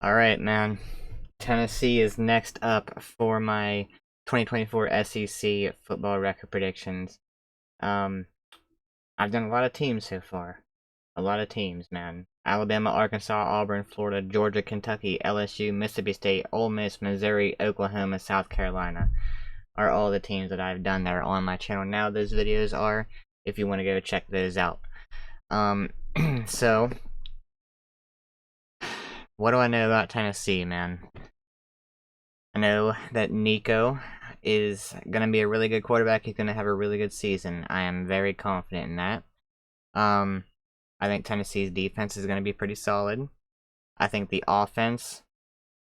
Alright, man. Tennessee is next up for my 2024 SEC football record predictions. Um, I've done a lot of teams so far. A lot of teams, man. Alabama, Arkansas, Auburn, Florida, Georgia, Kentucky, LSU, Mississippi State, Ole Miss, Missouri, Oklahoma, South Carolina are all the teams that I've done that are on my channel now. Those videos are, if you want to go check those out. Um, so, what do I know about Tennessee, man? I know that Nico is going to be a really good quarterback. He's going to have a really good season. I am very confident in that. Um, I think Tennessee's defense is going to be pretty solid. I think the offense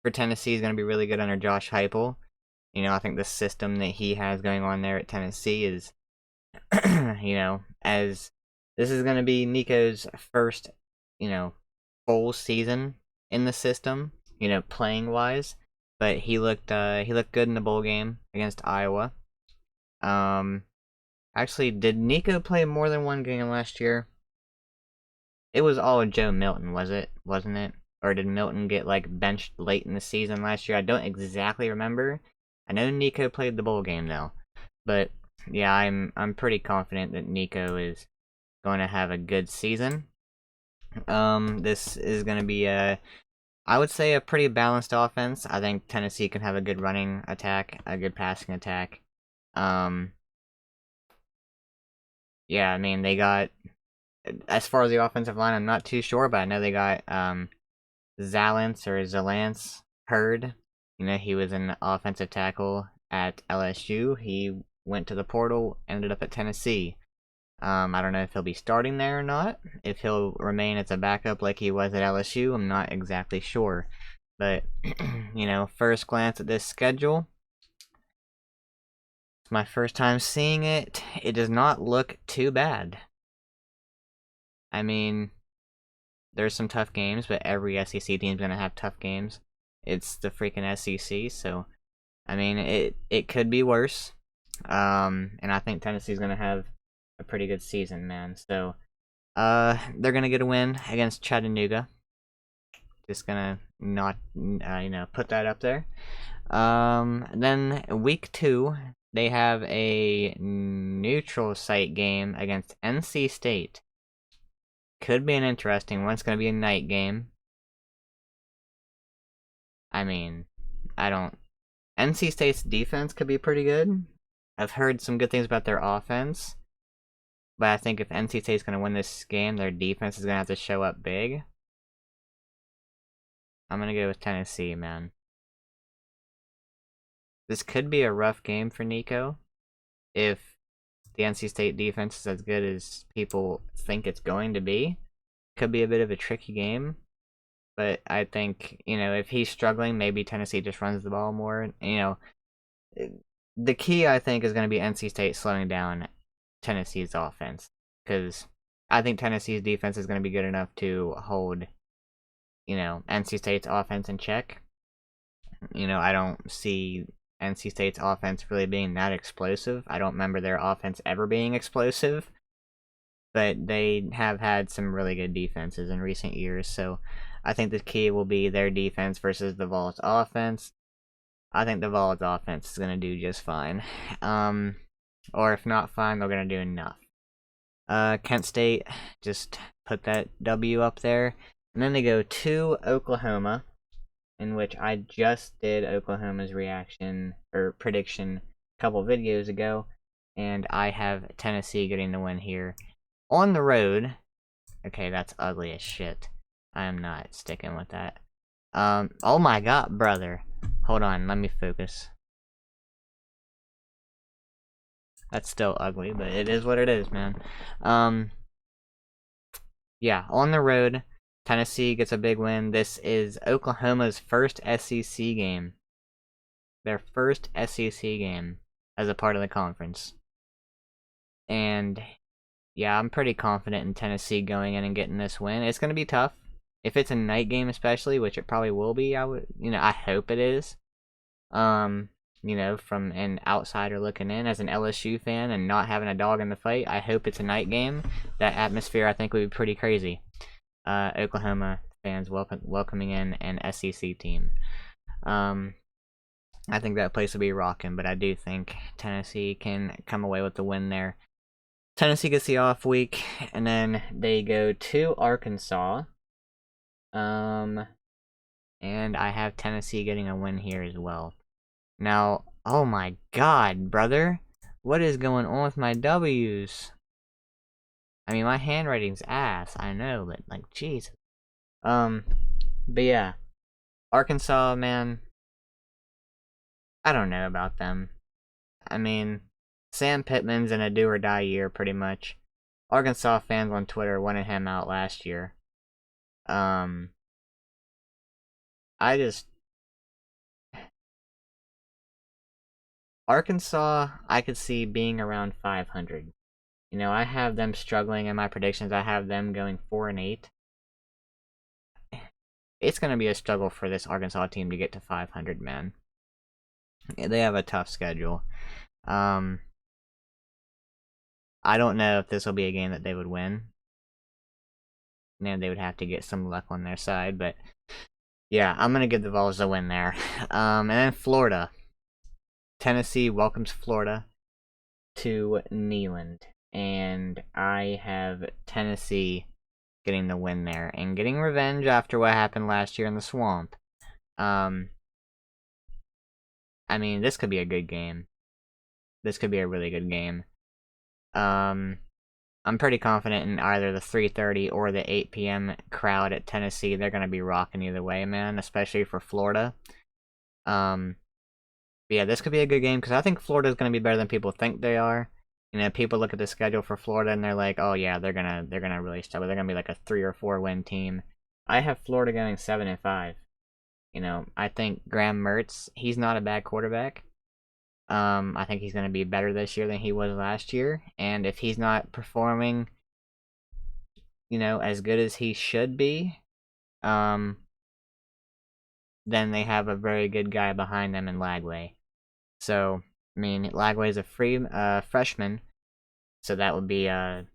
for Tennessee is going to be really good under Josh Heupel. I think the system that he has going on there at Tennessee is, as this is going to be Nico's first, full season in the system, playing wise. But he looked good in the bowl game against Iowa. Actually, did Nico play more than one game last year? It was all Joe Milton, wasn't it? Or did Milton get benched late in the season last year? I don't exactly remember. I know Nico played the bowl game though. But yeah, I'm pretty confident that Nico is going to have a good season. This is going to be I would say a pretty balanced offense. I think Tennessee can have a good running attack, a good passing attack. Yeah, I mean, they got, as far as the offensive line, I'm not too sure, but I know they got Zalance Hurd. He was an offensive tackle at LSU. He went to the portal, ended up at Tennessee. I don't know if he'll be starting there or not. If he'll remain as a backup like he was at LSU, I'm not exactly sure. But, first glance at this schedule, it's my first time seeing it. It does not look too bad. I mean, there's some tough games, but every SEC team's going to have tough games. It's the freaking SEC, so, I mean, it could be worse. And I think Tennessee's going to have a pretty good season, man. So, they're gonna get a win against Chattanooga. Just gonna not, put that up there. Then week 2, they have a neutral site game against NC State. Could be an interesting one. It's gonna be a night game. I mean, NC State's defense could be pretty good. I've heard some good things about their offense. But I think if NC State's going to win this game, their defense is going to have to show up big. I'm going to go with Tennessee, man. This could be a rough game for Nico. If the NC State defense is as good as people think it's going to be. Could be a bit of a tricky game. But I think, if he's struggling, maybe Tennessee just runs the ball more. The key, I think, is going to be NC State slowing down Tennessee's offense, because I think Tennessee's defense is going to be good enough to hold, NC State's offense in check. I don't see NC State's offense really being that explosive. I don't remember their offense ever being explosive, but they have had some really good defenses in recent years, so I think the key will be their defense versus the Vols' offense. I think the Vols' offense is going to do just fine. Or if not fine, they're going to do enough. Kent State, just put that W up there. And then they go to Oklahoma, in which I just did Oklahoma's reaction, or prediction, a couple videos ago. And I have Tennessee getting the win here. On the road. Okay, that's ugly as shit. I am not sticking with that. Oh my god, brother. Hold on, let me focus. That's still ugly, but it is what it is, man. Yeah, on the road, Tennessee gets a big win. This is Oklahoma's first SEC game. Their first SEC game as a part of the conference. And yeah, I'm pretty confident in Tennessee going in and getting this win. It's going to be tough. If it's a night game especially, which it probably will be, I hope it is. From an outsider looking in as an LSU fan and not having a dog in the fight, I hope it's a night game. That atmosphere, I think, would be pretty crazy. Oklahoma fans welcoming in an SEC team. I think that place will be rocking, but I do think Tennessee can come away with the win there. Tennessee gets the off week, and then they go to Arkansas. And I have Tennessee getting a win here as well. Now, oh my god, brother. What is going on with my W's? I mean, my handwriting's ass, I know, but, like, jeez. But yeah. Arkansas, man. I don't know about them. I mean, Sam Pittman's in a do-or-die year, pretty much. Arkansas fans on Twitter wanted him out last year. Arkansas, I could see being around 500. You know, I have them struggling in my predictions. I have them going 4-8. It's going to be a struggle for this Arkansas team to get to 500, man. They have a tough schedule. I don't know if this will be a game that they would win. Man, they would have to get some luck on their side, but yeah, I'm going to give the Vols a win there. And then Florida. Tennessee welcomes Florida to Neyland, and I have Tennessee getting the win there and getting revenge after what happened last year in the Swamp. I mean, this could be a good game. This could be a really good game. I'm pretty confident in either the 3:30 or the 8 p.m. crowd at Tennessee. They're going to be rocking either way, man, especially for Florida. But yeah, this could be a good game because I think Florida is going to be better than people think they are. You know, people look at the schedule for Florida and they're like, "Oh yeah, they're gonna really struggle. They're gonna be like a 3 or 4 win team." I have Florida going 7-5. You know, I think Graham Mertz, he's not a bad quarterback. I think he's going to be better this year than he was last year. And if he's not performing, you know, as good as he should be, then they have a very good guy behind them in Lagway. So, I mean, Lagway is a free freshman, so that would be a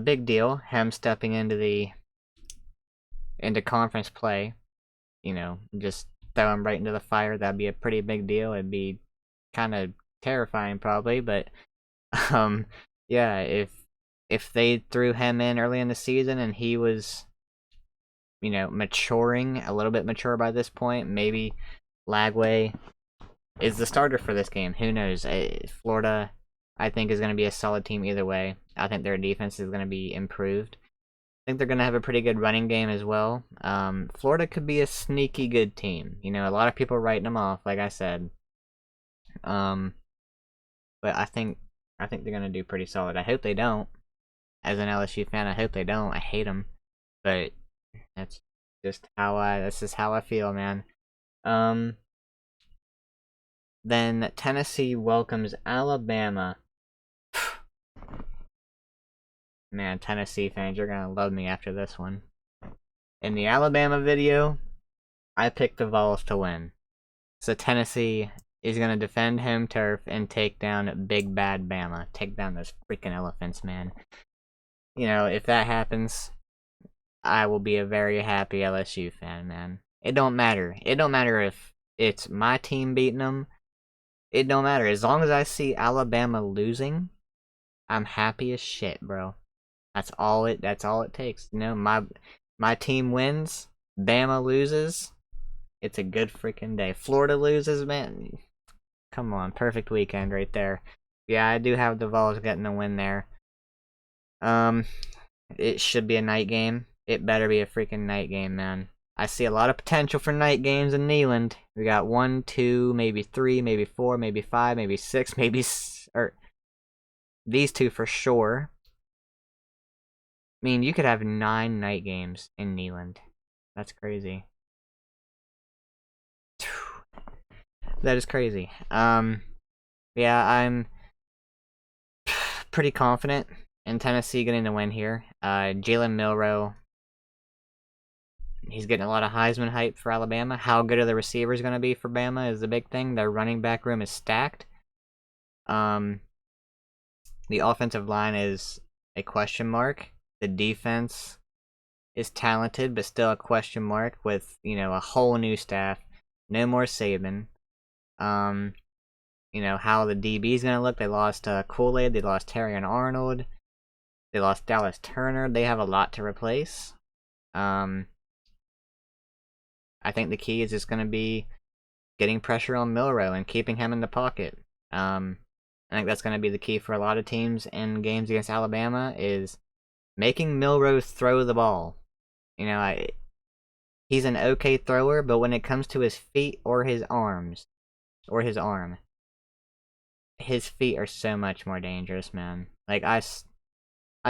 big deal. Him stepping into conference play, you know, just throw him right into the fire. That'd be a pretty big deal. It'd be kind of terrifying, probably, but yeah, if they threw him in early in the season and he was, you know, maturing, a little bit mature by this point, maybe Lagway is the starter for this game. Who knows? Florida, I think, is going to be a solid team either way. I think their defense is going to be improved. I think they're going to have a pretty good running game as well. Florida could be a sneaky good team. You know, a lot of people writing them off, like I said. But I think they're going to do pretty solid. I hope they don't. As an LSU fan, I hope they don't. I hate them. But that's just how I feel, man. Then Tennessee welcomes Alabama. Man, Tennessee fans, you're gonna love me after this one. In the Alabama video, I picked the Vols to win. So Tennessee is gonna defend home turf and take down Big Bad Bama. Take down those freaking elephants, man. You know, if that happens, I will be a very happy LSU fan, man. It don't matter. It don't matter if it's my team beating them. It don't matter. As long as I see Alabama losing, I'm happy as shit, bro. That's all it takes. You know, my team wins, Bama loses. It's a good freaking day. Florida loses, man. Come on, perfect weekend right there. Yeah, I do have the Vols getting a win there. It should be a night game. It better be a freaking night game, man. I see a lot of potential for night games in Neyland. We got 1, 2, maybe 3, maybe 4, maybe 5, maybe 6, maybe these two for sure. I mean, you could have 9 night games in Neyland. That's crazy. That is crazy. Yeah, I'm pretty confident in Tennessee getting the win here. Jalen Milroe, he's getting a lot of Heisman hype for Alabama. How good are the receivers going to be for Bama is the big thing. Their running back room is stacked. The offensive line is a question mark. The defense is talented, but still a question mark with, you know, a whole new staff. No more Saban. You know, how the DB is going to look. They lost Kool-Aid. They lost Terry and Arnold. They lost Dallas Turner. They have a lot to replace. I think the key is just going to be getting pressure on Milroe and keeping him in the pocket. I think that's going to be the key for a lot of teams in games against Alabama is making Milroe throw the ball. You know, he's an okay thrower, but when it comes to his feet or his arms, or his arm, his feet are so much more dangerous, man. Like, I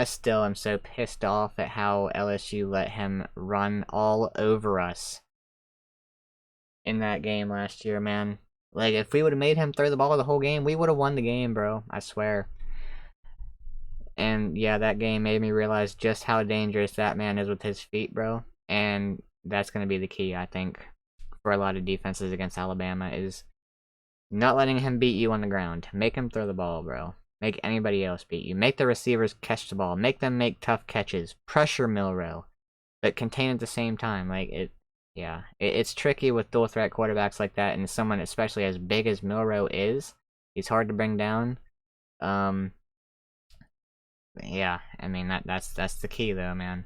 still am so pissed off at how LSU let him run all over us in that game last year, man. Like, if we would have made him throw the ball the whole game, we would have won the game, bro. I swear. And yeah, that game made me realize just how dangerous that man is with his feet, bro. And that's going to be the key, I think, for a lot of defenses against Alabama is not letting him beat you on the ground. Make him throw the ball, bro. Make anybody else beat you. Make the receivers catch the ball. Make them make tough catches. Pressure Milroe, but contain at the same time. Like, it's tricky with dual threat quarterbacks like that, and someone especially as big as Milroe is. He's hard to bring down. Yeah, I mean that's the key though, man.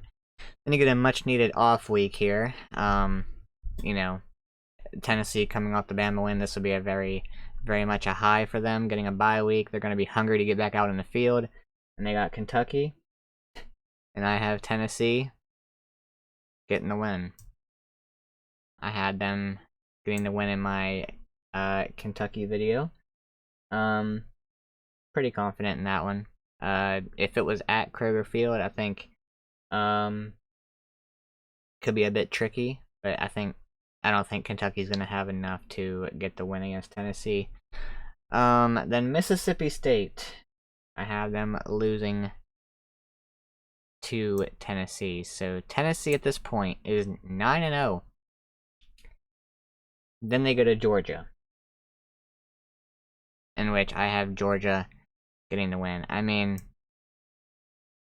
Then you get a much needed off week here. You know, Tennessee coming off the Bama win, this will be a very much a high for them, getting a bye week. They're going to be hungry to get back out in the field. And they got Kentucky. And I have Tennessee getting the win. I had them getting the win in my Kentucky video. Pretty confident in that one. If it was at Kroger Field, I think could be a bit tricky, but I don't think Kentucky's gonna have enough to get the win against Tennessee. Then Mississippi State, I have them losing to Tennessee. So Tennessee at this point is 9-0. Then they go to Georgia, in which I have Georgia getting the win. I mean,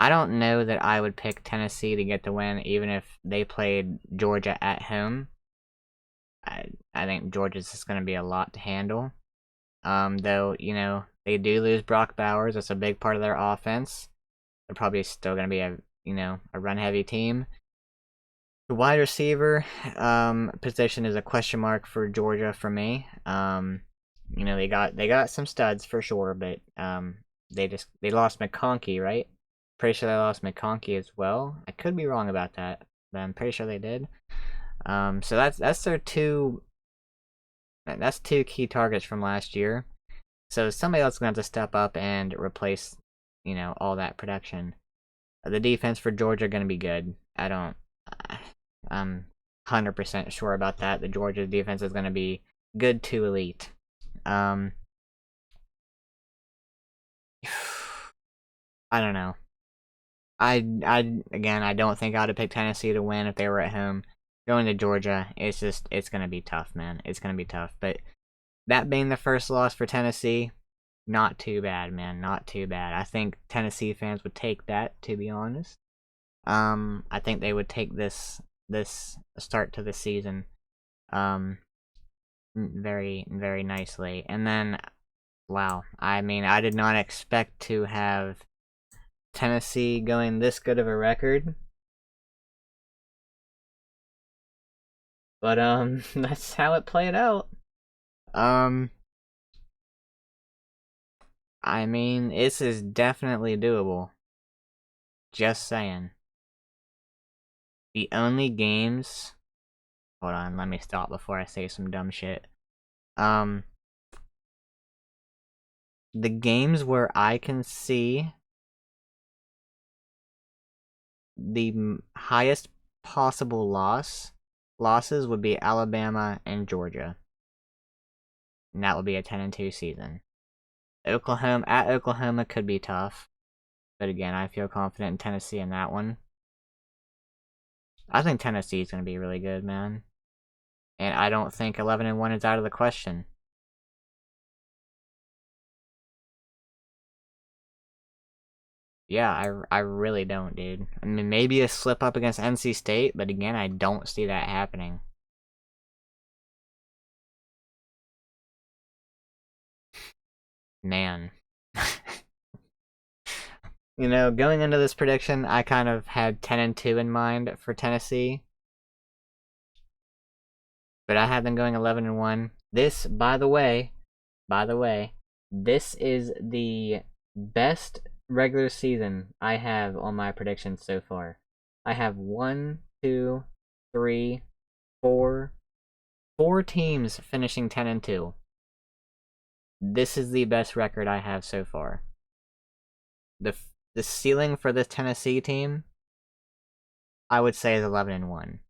I don't know that I would pick Tennessee to get the win, even if they played Georgia at home. I think Georgia's just going to be a lot to handle. Though, you know, they do lose Brock Bowers. That's a big part of their offense. They're probably still going to be a run-heavy team. The wide receiver position is a question mark for Georgia for me. You know, they got some studs for sure, but they lost McConkey, right? Pretty sure they lost McConkey as well. I could be wrong about that, but I'm pretty sure they did. So that's their two key targets from last year. So somebody else is going to have to step up and replace, you know, all that production. The defense for Georgia going to be good. I'm 100% sure about that. The Georgia defense is going to be good to elite. I don't know. I don't think I would have picked Tennessee to win if they were at home. Going to Georgia, it's going to be tough, man. It's going to be tough. But that being the first loss for Tennessee, not too bad, man. Not too bad. I think Tennessee fans would take that, to be honest. I think they would take this start to the season very, very nicely. And then, wow. I mean, I did not expect to have Tennessee going this good of a record. But, that's how it played out. I mean, this is definitely doable. Just saying. The only games... Hold on, let me stop before I say some dumb shit. The games where I can see the highest possible losses would be Alabama and Georgia. And that would be a 10-2 season. Oklahoma could be tough. But again, I feel confident in Tennessee in that one. I think Tennessee is going to be really good, man. And I don't think 11-1 is out of the question. Yeah, I really don't, dude. I mean, maybe a slip up against NC State, but again, I don't see that happening. Man. You know, going into this prediction, I kind of had 10-2 in mind for Tennessee, but I had them going 11-1. This, by the way, this is the best regular season I have on my predictions so far. I have 1, 2, 3, 4, 4 teams finishing 10-2. This is the best record I have so far. The ceiling for this Tennessee team, I would say, is 11-1.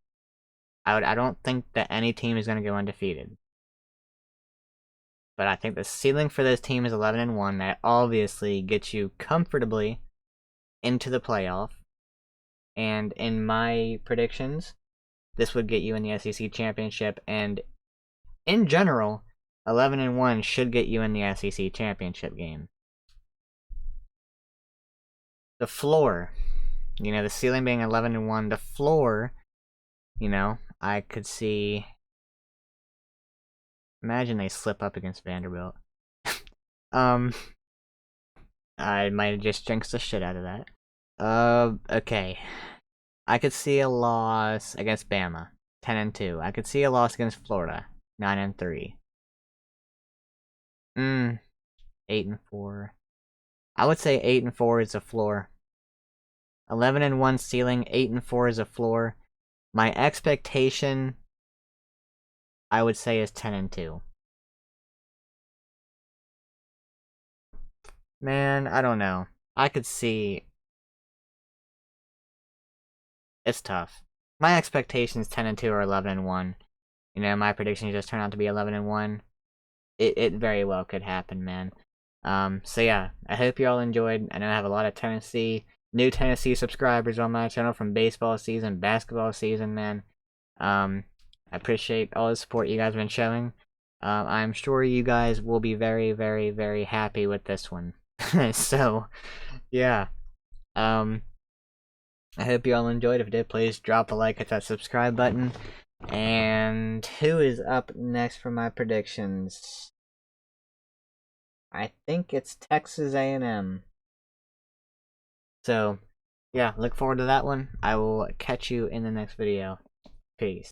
I don't think that any team is going to go undefeated. But I think the ceiling for this team is 11-1. That obviously gets you comfortably into the playoff. And in my predictions, this would get you in the SEC championship. And in general, 11-1 should get you in the SEC championship game. The floor, you know, the ceiling being 11-1, the floor, you know, I could see. Imagine they slip up against Vanderbilt. I might have just jinxed the shit out of that. Okay. I could see a loss against Bama, 10-2. I could see a loss against Florida, 9-3. 8-4. I would say 8-4 is a floor. 11-1 ceiling, 8-4 is a floor. My expectation, I would say, is 10-2. Man, I don't know. I could see. It's tough. My expectations 10-2 or 11-1. You know, my predictions just turned out to be 11-1. It very well could happen, man. So yeah, I hope you all enjoyed. I know I have a lot of new Tennessee subscribers on my channel from baseball season, basketball season, man. I appreciate all the support you guys have been showing. I'm sure you guys will be very, very, very happy with this one. So, yeah. I hope you all enjoyed. If you did, please drop a like, hit that subscribe button. And who is up next for my predictions? I think it's Texas A&M. So, yeah, look forward to that one. I will catch you in the next video. Peace.